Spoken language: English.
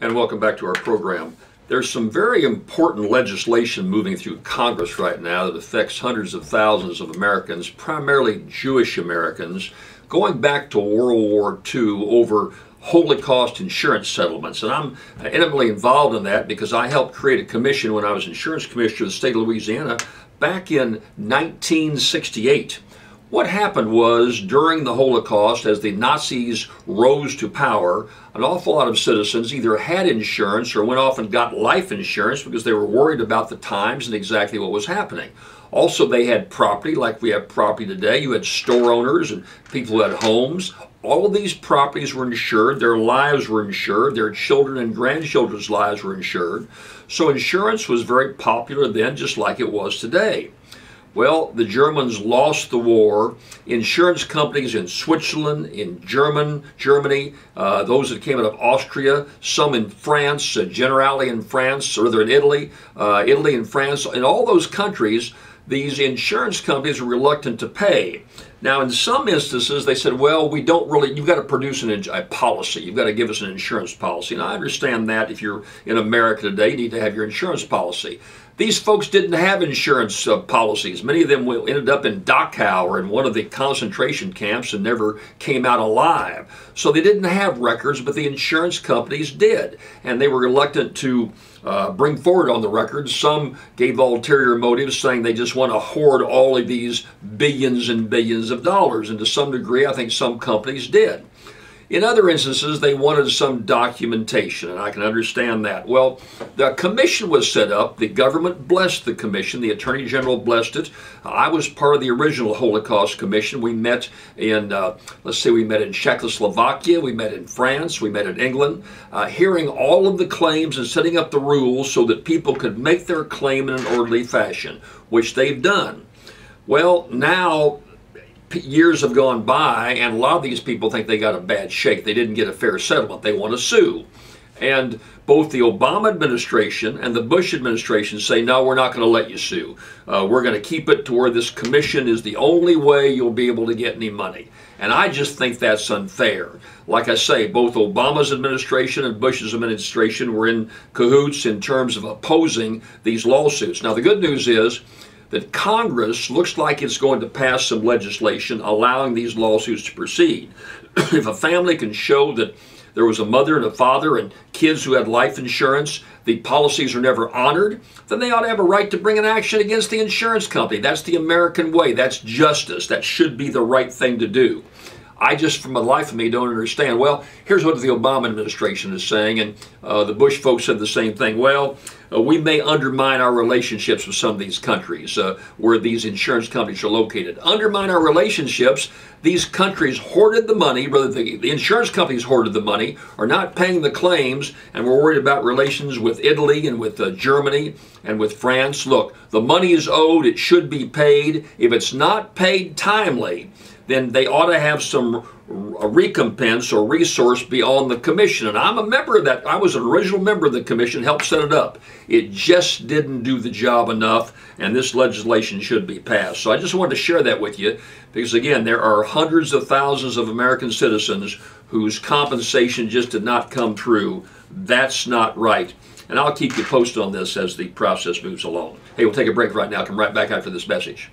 And welcome back to our program. There's some very important legislation moving through Congress right now that affects hundreds of thousands of Americans, primarily Jewish Americans, going back to World War II over Holocaust insurance settlements. And I'm intimately involved in that because I helped create a commission when I was insurance commissioner of the state of Louisiana back in 1968. What happened was, during the Holocaust, as the Nazis rose to power, an awful lot of citizens either had insurance or went off and got life insurance because they were worried about the times and exactly what was happening. Also, they had property, like we have property today. You had store owners and people who had homes. All of these properties were insured, their lives were insured, their children and grandchildren's lives were insured. So insurance was very popular then, just like it was today. Well, the Germans lost the war. Insurance companies in Switzerland, in Germany, those that came out of Austria, some in France, Generali in France, or they're in Italy and France. In all those countries, these insurance companies were reluctant to pay. Now, in some instances, they said, well, we don't really, you've got to produce a policy. You've got to give us an insurance policy. And I understand that if you're in America today, you need to have your insurance policy. These folks didn't have insurance policies. Many of them ended up in Dachau or in one of the concentration camps and never came out alive. So they didn't have records, but the insurance companies did. And they were reluctant to bring forward on the records. Some gave ulterior motives, saying they just want to hoard all of these billions and billions of dollars. And to some degree, I think some companies did. In other instances, they wanted some documentation, and I can understand that. Well, the commission was set up. The government blessed the commission. The Attorney General blessed it. I was part of the original Holocaust Commission. We met in, we met in Czechoslovakia, we met in France, we met in England, hearing all of the claims and setting up the rules so that people could make their claim in an orderly fashion, which they've done. Well, now years have gone by, and a lot of these people think they got a bad shake. They didn't get a fair settlement. They want to sue. And both the Obama administration and the Bush administration say, no, we're not going to let you sue. We're going to keep it to where this commission is the only way you'll be able to get any money. And I just think that's unfair. Like I say, both Obama's administration and Bush's administration were in cahoots in terms of opposing these lawsuits. Now, the good news is that Congress looks like it's going to pass some legislation allowing these lawsuits to proceed. If a family can show that there was a mother and a father and kids who had life insurance, the policies are never honored, then they ought to have a right to bring an action against the insurance company. That's the American way. That's justice. That should be the right thing to do. I just, for the life of me, don't understand. Well, here's what the Obama administration is saying, and the Bush folks said the same thing. Well, we may undermine our relationships with some of these countries where these insurance companies are located. Undermine our relationships. These countries hoarded the money, rather the insurance companies hoarded the money, are not paying the claims, and we're worried about relations with Italy and with Germany and with France. Look, the money is owed. It should be paid. If it's not paid timely, then they ought to have some recompense or resource beyond the commission. And I'm a member of that. I was an original member of the commission, helped set it up. It just didn't do the job enough, and this legislation should be passed. So I just wanted to share that with you because, again, there are hundreds of thousands of American citizens whose compensation just did not come through. That's not right. And I'll keep you posted on this as the process moves along. Hey, we'll take a break right now. Come right back after this message.